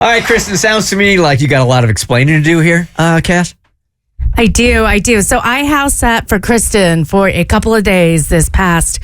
All right, Kristen, sounds to me like you got a lot of explaining to do here, Cass. I do. So I house sat for Kristen for a couple of days this past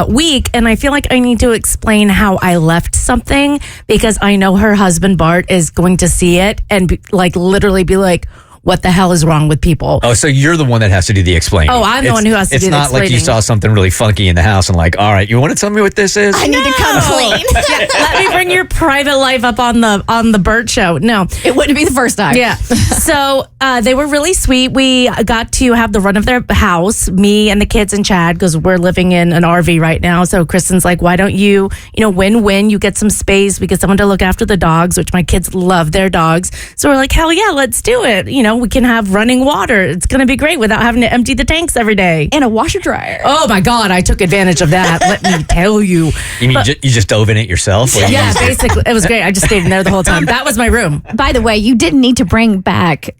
week, and I feel like I need to explain how I left something because I know her husband, Bart, is going to see it and literally be like, what the hell is wrong with people? Oh, so you're the one that has to do the explaining. Oh, I'm the one who has to do the explaining. It's not like you saw something really funky in the house and like, all right, you want to tell me what this is? I need to come clean. Yeah, let me bring your private life up on the Bert show. No. It wouldn't be the first time. Yeah. So they were really sweet. We got to have the run of their house, me and the kids and Chad, because we're living in an RV right now. So Kristen's like, why don't you win-win, you get some space, we get someone to look after the dogs, which my kids love their dogs. So we're like, hell yeah, let's do it. We can have running water. It's going to be great without having to empty the tanks every day. And a washer dryer. Oh my God, I took advantage of that. Let me tell you. You mean you just dove in it yourself? Yeah, basically. It was great. I just stayed in there the whole time. That was my room. By the way, you didn't need to bring back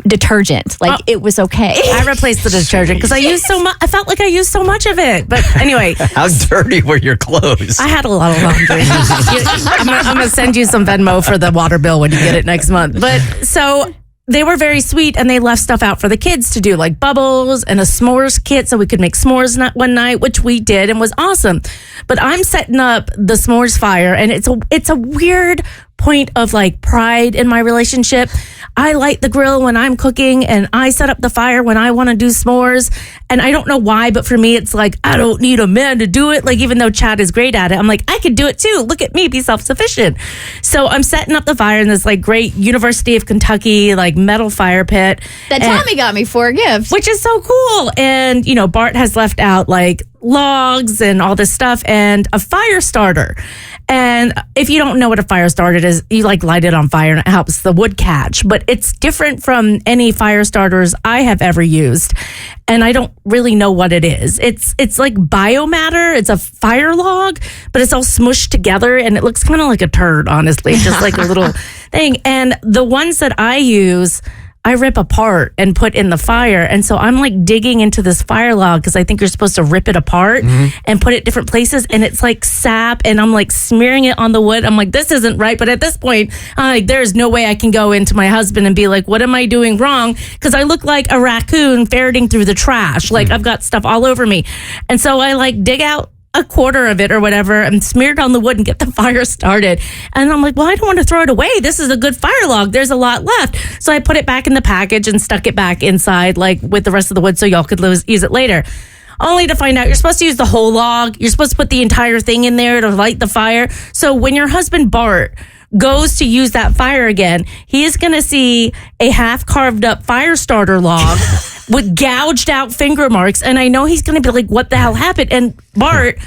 detergent. It was okay. I replaced the detergent because I used so much. I felt like I used so much of it. But anyway. How dirty were your clothes? I had a lot of laundry. I'm going to send you some Venmo for the water bill when you get it next month. But so they were very sweet and they left stuff out for the kids to do, like bubbles and a s'mores kit so we could make s'mores one night, which we did and was awesome. But I'm setting up the s'mores fire and it's a weird point of pride in my relationship. I light the grill when I'm cooking and I set up the fire when I want to do s'mores. And I don't know why, but for me, it's like, I don't need a man to do it. Even though Chad is great at it, I'm like, I could do it too. Look at me, be self-sufficient. So I'm setting up the fire in this great University of Kentucky, metal fire pit. That Tommy got me for a gift. Which is so cool. And, Bart has left out logs and all this stuff and a fire starter. And if you don't know what a fire starter is, you light it on fire and it helps the wood catch. But it's different from any fire starters I have ever used. And I don't really know what it is. It's like biomatter. It's a fire log, but it's all smushed together and it looks kind of like a turd, honestly, just like a little thing. And the ones that I use, I rip apart and put in the fire. And so I'm digging into this fire log because I think you're supposed to rip it apart and put it different places. And it's sap and I'm smearing it on the wood. I'm like, this isn't right. But at this point, there's no way I can go into my husband and be like, what am I doing wrong? Because I look like a raccoon ferreting through the trash. I've got stuff all over me. And so I dig out a quarter of it or whatever and smear it on the wood and get the fire started. And I'm like, well, I don't want to throw it away. This is a good fire log. There's a lot left. So I put it back in the package and stuck it back inside with the rest of the wood so y'all could use it later. Only to find out you're supposed to use the whole log. You're supposed to put the entire thing in there to light the fire. So when your husband Bart goes to use that fire again, he is going to see a half carved up fire starter log with gouged out finger marks. And I know he's going to be like, what the hell happened? And Bart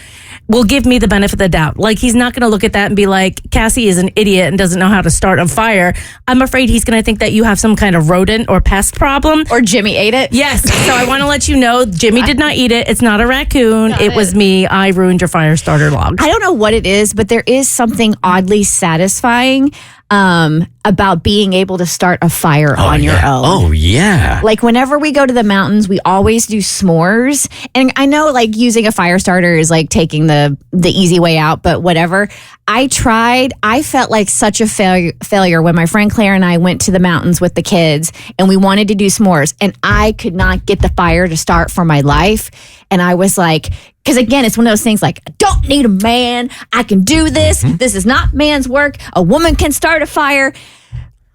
will give me the benefit of the doubt. He's not going to look at that and be like, Cassie is an idiot and doesn't know how to start a fire. I'm afraid he's going to think that you have some kind of rodent or pest problem. Or Jimmy ate it. Yes. So I want to let you know, Jimmy did not eat it. It's not a raccoon. It was me. I ruined your fire starter log. I don't know what it is, but there is something oddly satisfying about being able to start a fire on your own. Oh, yeah. Whenever we go to the mountains, we always do s'mores. And I know using a fire starter is taking the easy way out, but whatever. I tried. I felt like such a failure when my friend Claire and I went to the mountains with the kids and we wanted to do s'mores and I could not get the fire to start for my life. And I was like, because again, it's one of those things I don't need a man. I can do this. This is not man's work. A woman can start a fire.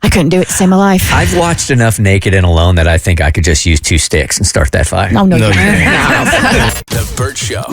I couldn't do it to save my life. I've watched enough Naked and Alone that I think I could just use 2 sticks and start that fire. No, you can't. The Bert Show.